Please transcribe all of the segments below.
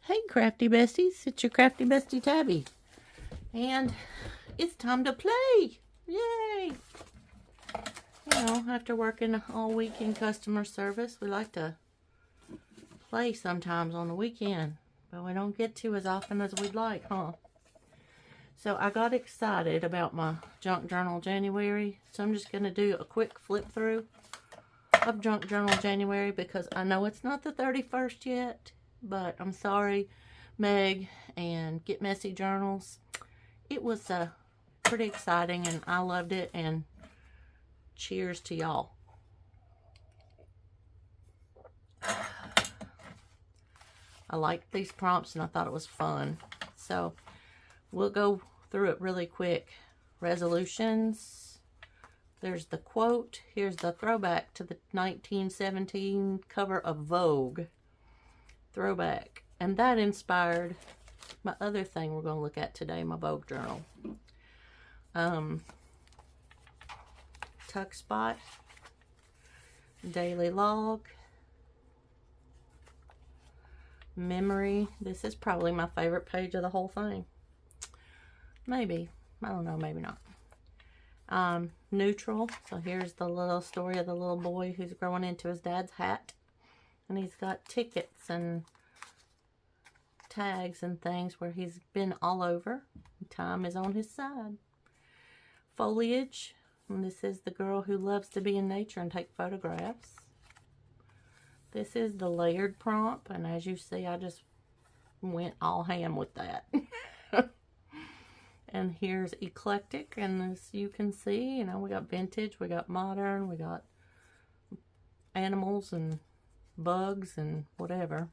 Hey crafty besties, it's your crafty bestie Tabby, and it's time to play. Yay! After working all week in customer service, we like to play sometimes on the weekend, but we don't get to as often as we'd like, huh? So I got excited about my Junk Journal January, so I'm just going to do a quick flip through of Junk Journal January because I know it's not the 31st yet, but I'm sorry, Meg and Get Messy Journals. It was pretty exciting and I loved it, and cheers to y'all. I liked these prompts and I thought it was fun. So we'll go through it really quick. Resolutions. There's the quote. Here's the throwback to the 1917 cover of Vogue. Throwback. And that inspired my other thing we're going to look at today, my Vogue journal. Tuck spot. Daily log. Memory. This is probably my favorite page of the whole thing. Maybe. I don't know. Maybe not. Neutral. So here's the little story of the little boy who's growing into his dad's hat. And he's got tickets and tags and things where he's been all over. Time is on his side. Foliage. And this is the girl who loves to be in nature and take photographs. This is the layered prompt, and as you see, I just went all ham with that. And here's eclectic, and as you can see, we got vintage, we got modern, we got animals and bugs and whatever.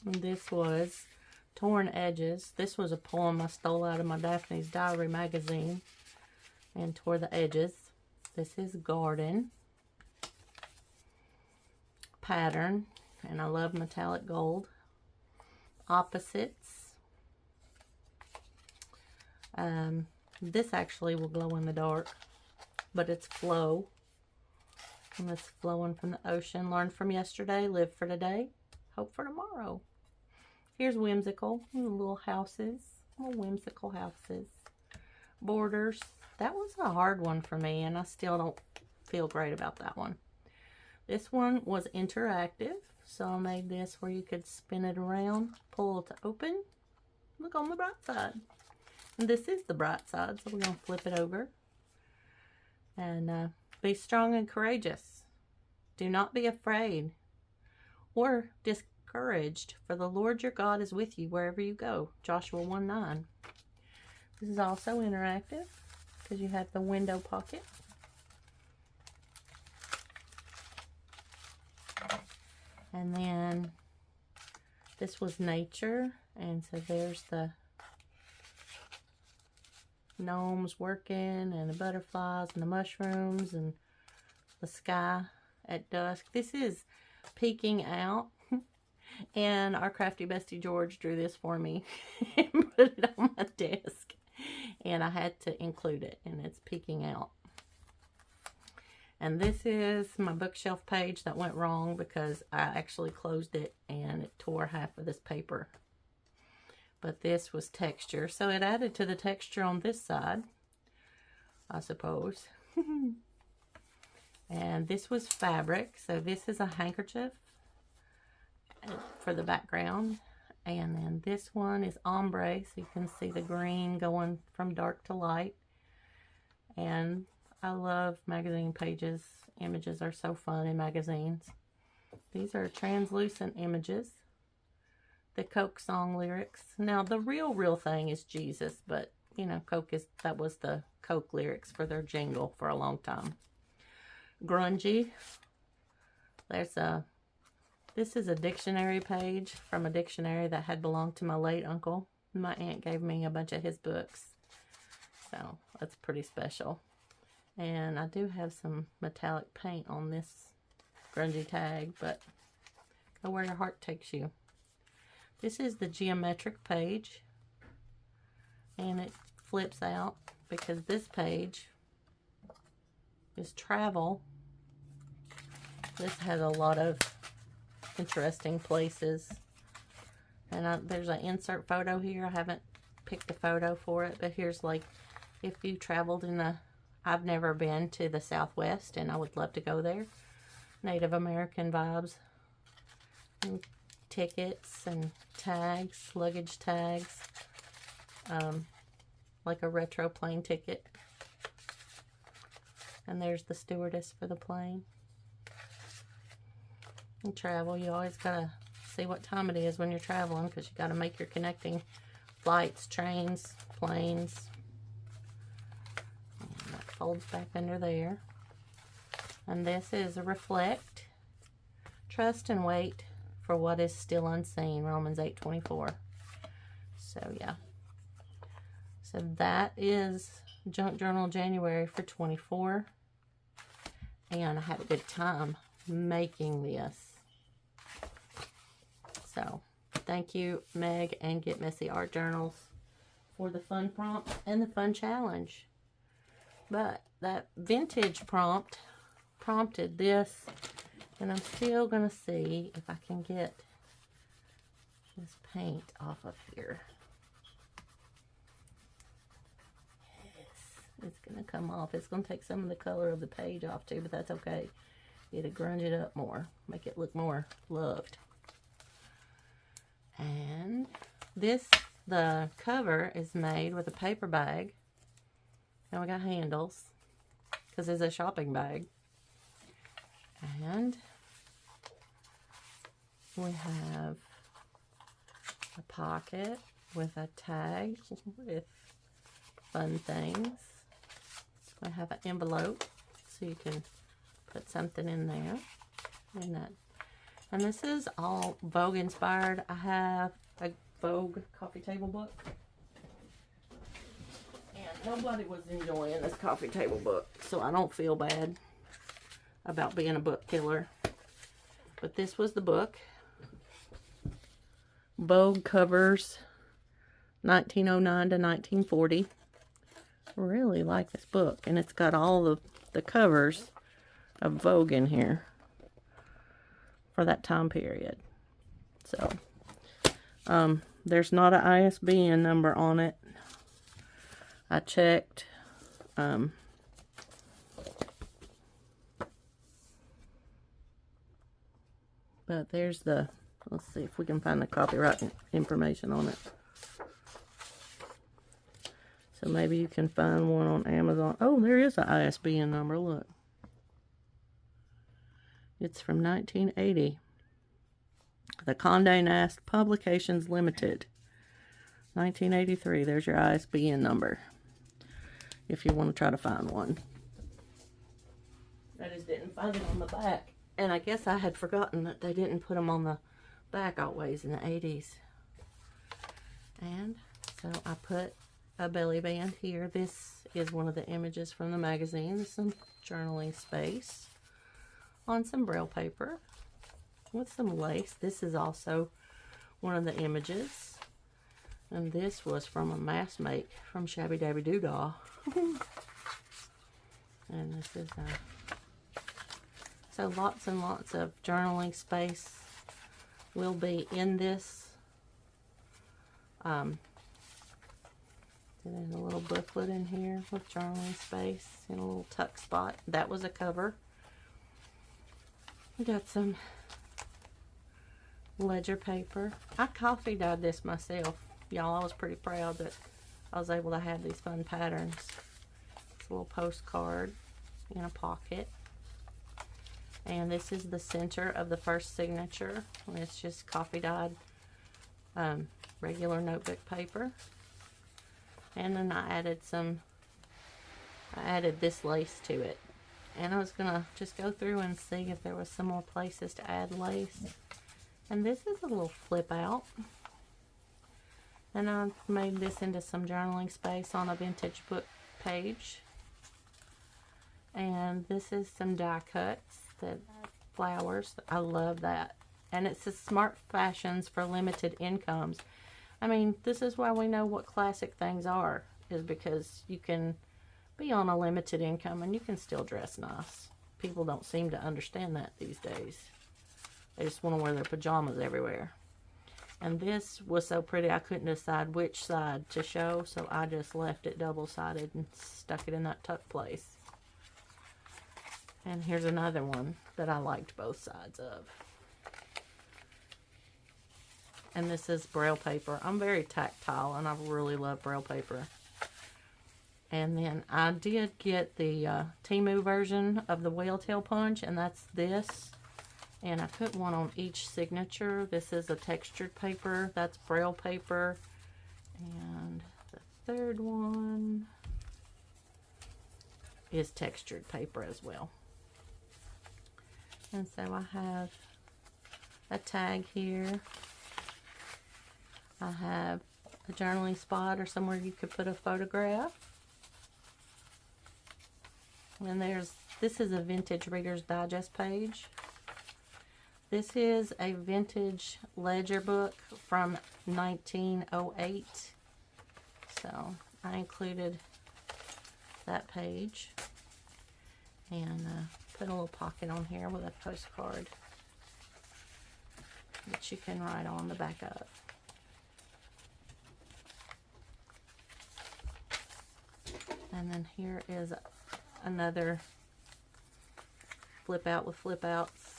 And this was Torn Edges. This was a poem I stole out of my Daphne's Diary magazine and tore the edges. This is Garden. Pattern, and I love metallic gold. Opposites. This actually will glow in the dark, but it's flow, and it's flowing from the ocean. Learn from yesterday, live for today, hope for tomorrow. Here's whimsical, little houses, little whimsical houses. Borders. That was a hard one for me, and I still don't feel great about that one. This one was interactive, so I made this where you could spin it around, pull to open, look on the bright side. And this is the bright side, so we're going to flip it over. And be strong and courageous. Do not be afraid or discouraged, for the Lord your God is with you wherever you go. Joshua 1:9. This is also interactive because you have the window pocket. And then this was nature, and so there's the gnomes working and the butterflies and the mushrooms and the sky at dusk. This is peeking out, and our crafty bestie George drew this for me and put it on my desk, and I had to include it, and it's peeking out. And this is my bookshelf page that went wrong because I actually closed it and it tore half of this paper. But this was texture, so it added to the texture on this side, I suppose. And this was fabric, so this is a handkerchief for the background. And then this one is ombre, so you can see the green going from dark to light. And I love magazine pages. Images are so fun in magazines. These are translucent images. The Coke song lyrics. Now, the real thing is Jesus, but, that was the Coke lyrics for their jingle for a long time. Grungy. This is a dictionary page from a dictionary that had belonged to my late uncle. My aunt gave me a bunch of his books, so that's pretty special. And I do have some metallic paint on this grungy tag, but go where your heart takes you. This is the geometric page, and it flips out because this page is travel. This has a lot of interesting places And there's an insert photo here. I haven't picked a photo for it, but here's like if you traveled in the, I've never been to the Southwest and I would love to go there. Native American vibes. And tickets and tags, luggage tags. Like a retro plane ticket. And there's the stewardess for the plane. And travel, you always gotta see what time it is when you're traveling, because you gotta make your connecting flights, trains, planes. And that folds back under there. And this is a reflect, trust and wait for what is still unseen, Romans 8:24. So yeah. So that is Junk Journal January for 24. And I had a good time making this. So thank you, Meg and Get Messy Art Journals, for the fun prompt and the fun challenge. But that vintage prompt prompted this, and I'm still going to see if I can get this paint off of here. It's going to come off. It's going to take some of the color of the page off too, but that's okay. It'll grunge it up more, make it look more loved. And this, the cover is made with a paper bag. And we got handles, because it's a shopping bag. And we have a pocket with a tag with fun things. We have an envelope, so you can put something in there. And this is all Vogue inspired. I have a Vogue coffee table book. And nobody was enjoying this coffee table book, so I don't feel bad about being a book killer. But this was the book. Vogue covers 1909 to 1940. Really like this book, and it's got all of the covers of Vogue in here for that time period. So there's not an ISBN number on it. I checked. But there's the, let's see if we can find the copyright information on it. So maybe you can find one on Amazon. Oh, there is an ISBN number, look. It's from 1980. The Condé Nast Publications Limited. 1983. There's your ISBN number, if you want to try to find one. I just didn't find it on the back. And I guess I had forgotten that they didn't put them on the back always in the 80s. And so I put a belly band here. This is one of the images from the magazine. Some journaling space on some Braille paper with some lace. This is also one of the images. And this was from a mass make from Shabby Dabby Doodah. And this is so lots and lots of journaling space will be in this. There's a little booklet in here with journaling space in a little tuck spot. That was a cover. We got some ledger paper. I coffee dyed this myself. Y'all, I was pretty proud that I was able to have these fun patterns. It's a little postcard in a pocket. And this is the center of the first signature. It's just coffee dyed regular notebook paper. And then I added this lace to it. And I was gonna just go through and see if there was some more places to add lace. And this is a little flip out. And I made this into some journaling space on a vintage book page. And this is some die cuts, that flowers. I love that. And it says Smart Fashions for Limited Incomes. I mean, this is why we know what classic things are, is because you can be on a limited income and you can still dress nice. People don't seem to understand that these days. They just want to wear their pajamas everywhere. And this was so pretty I couldn't decide which side to show, so I just left it double-sided and stuck it in that tuck place. And here's another one that I liked both sides of. And this is Braille paper. I'm very tactile, and I really love Braille paper. And then I did get the Temu version of the Whale Tail Punch, and that's this. And I put one on each signature. This is a textured paper. That's Braille paper. And the third one is textured paper as well. And so I have a tag here. I have a journaling spot or somewhere you could put a photograph. And this is a Vintage Reader's Digest page. This is a vintage ledger book from 1908. So I included that page and put a little pocket on here with a postcard that you can write on the back of. And then here is another flip out with flip outs.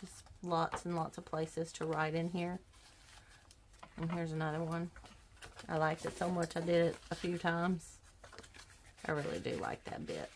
Just lots and lots of places to write in here. And here's another one. I liked it so much I did it a few times. I really do like that bit.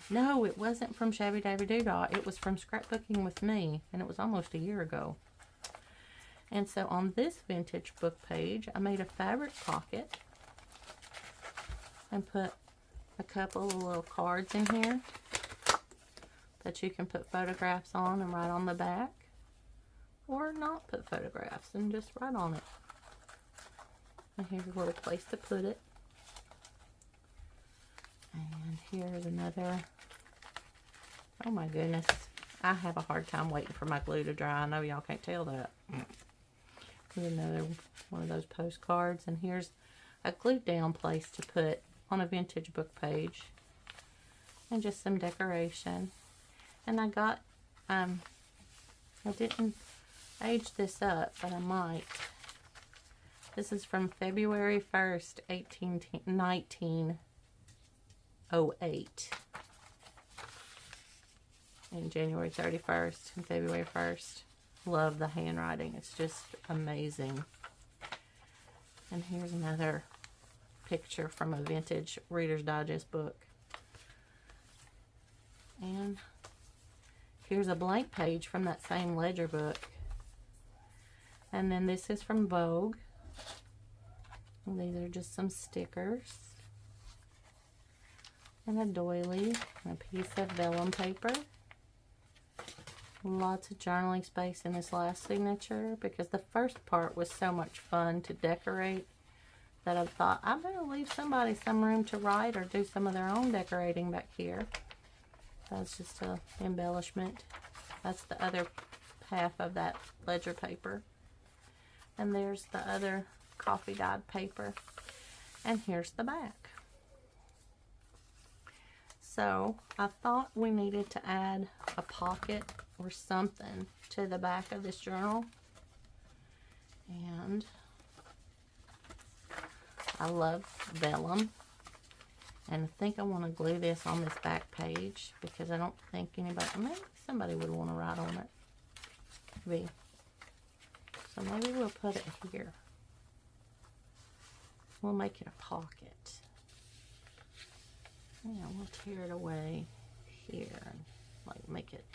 No, it wasn't from Shabby Dabby Doodah. It was from Scrapbooking with Me, and it was almost a year ago. And so on this vintage book page, I made a fabric pocket and put a couple of little cards in here that you can put photographs on and write on the back, or not put photographs and just write on it. And here's a little place to put it. And here's another. Oh my goodness, I have a hard time waiting for my glue to dry. I know y'all can't tell that. Here's another one of those postcards, and here's a glued down place to put on a vintage book page, and just some decoration. And I got, I didn't age this up, but I might. This is from February 1st, 1908. And January 31st and February 1st. Love the handwriting. It's just amazing. And here's another picture from a vintage Reader's Digest book. And here's a blank page from that same ledger book. And then this is from Vogue. And these are just some stickers. And a doily. And a piece of vellum paper. Lots of journaling space in this last signature, because the first part was so much fun to decorate that I thought I better leave somebody some room to write or do some of their own decorating back here. That's just an embellishment. That's the other half of that ledger paper. And there's the other coffee dyed paper. And here's the back. So I thought we needed to add a pocket or something to the back of this journal. And I love vellum. And I think I want to glue this on this back page, because I don't think anybody, maybe somebody would want to write on it. Maybe. So maybe we'll put it here. We'll make it a pocket. Yeah, we'll tear it away here and like make it,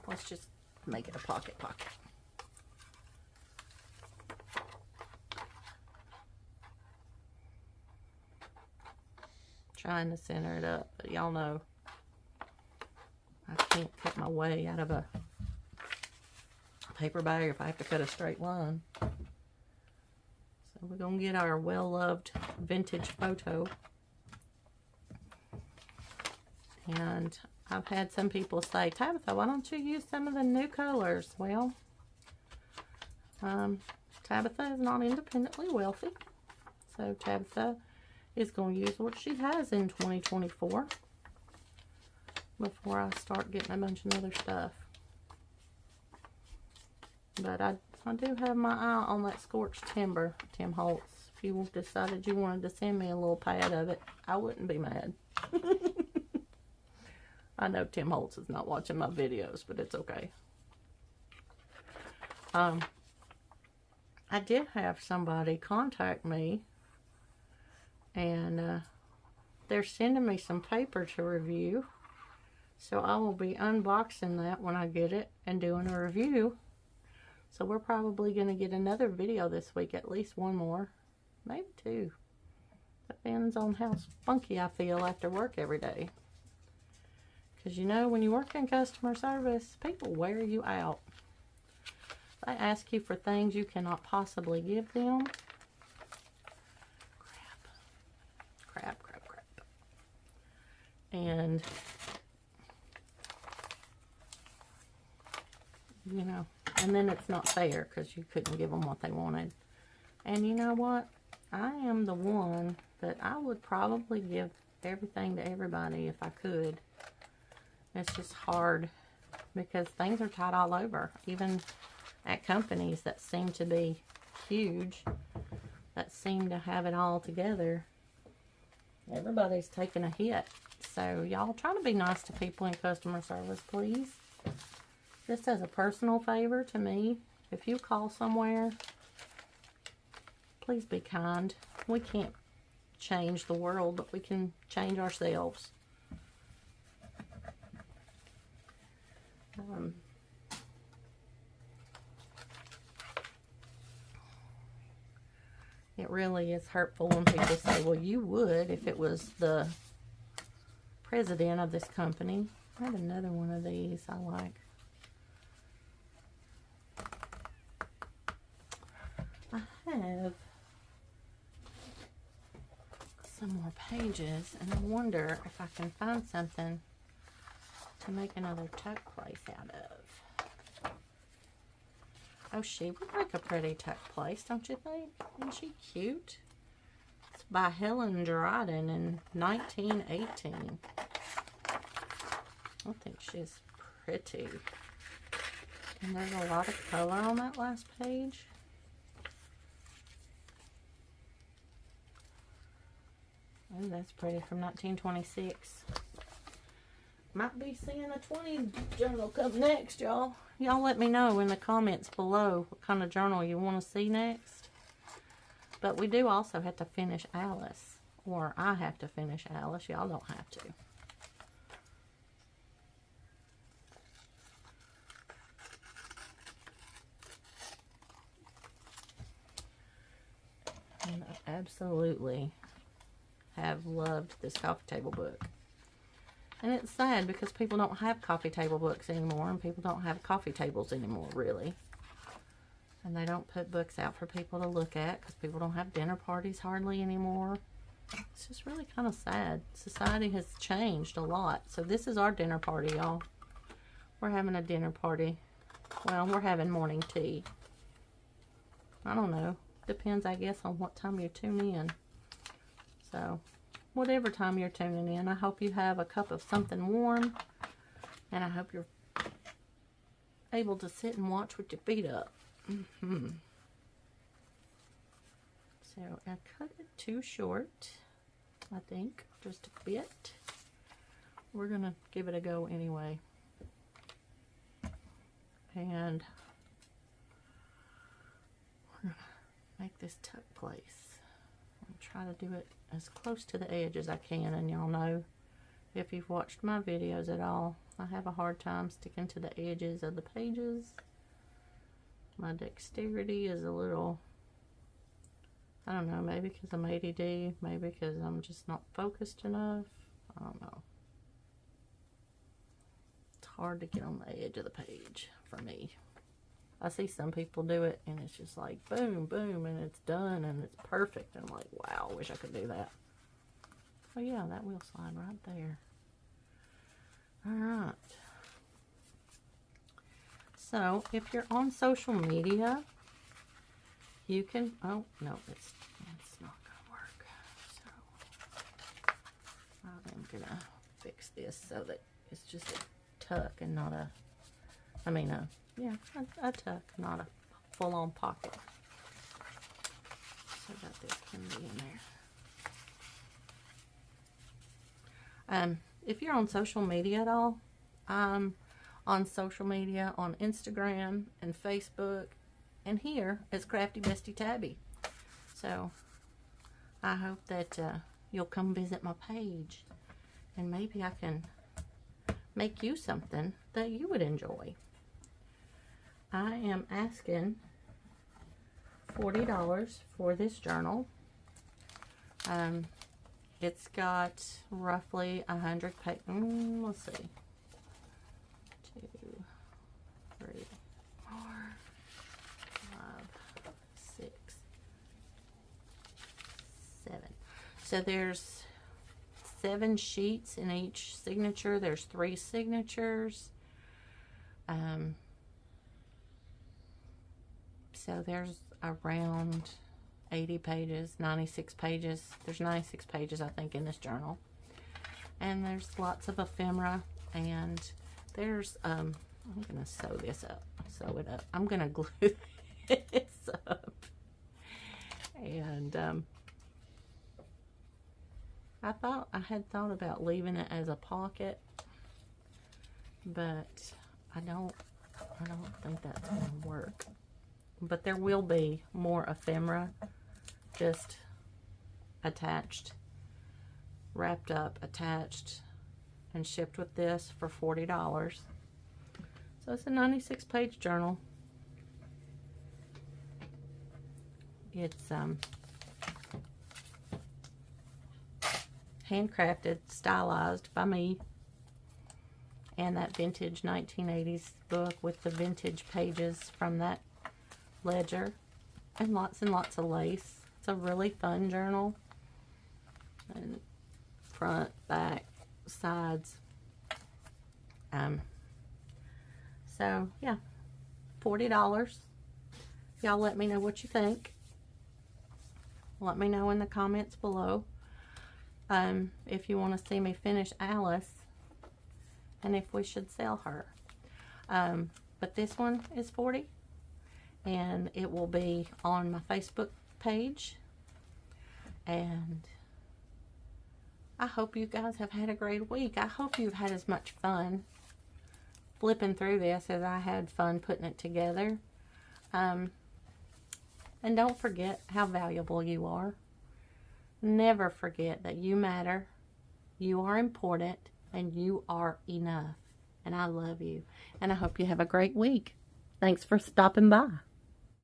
let's just make it a pocket. Trying to center it up, but y'all know I can't cut my way out of a paper bag if I have to cut a straight line. So we're gonna get our well-loved vintage photo. And I've had some people say, Tabitha, why don't you use some of the new colors? Well, Tabitha is not independently wealthy, so Tabitha is going to use what she has in 2024 before I start getting a bunch of other stuff. But I do have my eye on that scorched timber, Tim Holtz. If you decided you wanted to send me a little pad of it, I wouldn't be mad. I know Tim Holtz is not watching my videos, but it's okay. I did have somebody contact me, and they're sending me some paper to review. So I will be unboxing that when I get it and doing a review. So we're probably going to get another video this week, at least one more, maybe two. Depends on how spunky I feel after work every day. Because you know, when you work in customer service, people wear you out. They ask you for things you cannot possibly give them. Crap. And, you know, and then it's not fair because you couldn't give them what they wanted. And you know what? I am the one that I would probably give everything to everybody if I could. It's just hard because things are tight all over. Even at companies that seem to be huge, that seem to have it all together, everybody's taking a hit. So y'all try to be nice to people in customer service, please. Just as a personal favor to me, if you call somewhere, please be kind. We can't change the world, but we can change ourselves. It really is hurtful when people say, well, you would if it was the president of this company. I have another one of these I like. I have some more pages, and I wonder if I can find something to make another tuck place out of. Oh, she would make a pretty tuck place, don't you think? Isn't she cute? It's by Helen Dryden in 1918. I think she's pretty. And there's a lot of color on that last page. Oh, that's pretty, from 1926. Might be seeing a 20 journal come next, y'all. Y'all let me know in the comments below what kind of journal you want to see next. But we do also have to finish Alice. Or I have to finish Alice. Y'all don't have to. And I absolutely have loved this coffee table book. And it's sad because people don't have coffee table books anymore, and people don't have coffee tables anymore, really. And they don't put books out for people to look at because people don't have dinner parties hardly anymore. It's just really kind of sad. Society has changed a lot. So this is our dinner party, y'all. We're having a dinner party. Well, we're having morning tea. I don't know. Depends, I guess, on what time you tune in. So, whatever time you're tuning in, I hope you have a cup of something warm, and I hope you're able to sit and watch with your feet up. So, I cut it too short, I think, just a bit. We're going to give it a go anyway. And we're going to make this tuck place. I'm trying to do it as close to the edge as I can, and y'all know, if you've watched my videos at all, I have a hard time sticking to the edges of the pages. My dexterity is a little, I don't know, maybe because I'm ADD, maybe because I'm just not focused enough. I don't know. It's hard to get on the edge of the page for me. I see some people do it, and it's just like boom, boom, and it's done, and it's perfect. And I'm like, wow, I wish I could do that. Oh yeah, that will slide right there. All right. So if you're on social media, you can, oh no, it's not gonna work. So I'm gonna fix this so that it's just a tuck and not a, I mean a, yeah, a tuck, not a full-on pocket. So I got this candy in there. If you're on social media at all, I'm on social media on Instagram and Facebook, and here is Crafty Bestie Tabby. So I hope that you'll come visit my page, and maybe I can make you something that you would enjoy. I am asking $40 for this journal. It's got roughly 100 pages. Let's see. 2, 3, 4, 5, 6, 7. So there's 7 sheets in each signature. There's 3 signatures. So there's around 80 pages, 96 pages. There's 96 pages, I think, in this journal. And there's lots of ephemera. And there's, I'm going to sew this up. Sew it up. I'm going to glue this up. And I had thought about leaving it as a pocket, but I don't think that's going to work. But there will be more ephemera just attached, wrapped up, attached, and shipped with this for $40. So it's a 96-page journal. It's handcrafted, stylized by me, and that vintage 1980s book with the vintage pages from that ledger, and lots of lace. It's a really fun journal, and front, back, sides. So yeah, $40. Y'all let me know what you think. Let me know in the comments below if you want to see me finish Alice and if we should sell her. But this one is $40, and it will be on my Facebook page. And I hope you guys have had a great week. I hope you've had as much fun flipping through this as I had fun putting it together. And don't forget how valuable you are. Never forget that you matter, you are important, and you are enough. And I love you. And I hope you have a great week. Thanks for stopping by.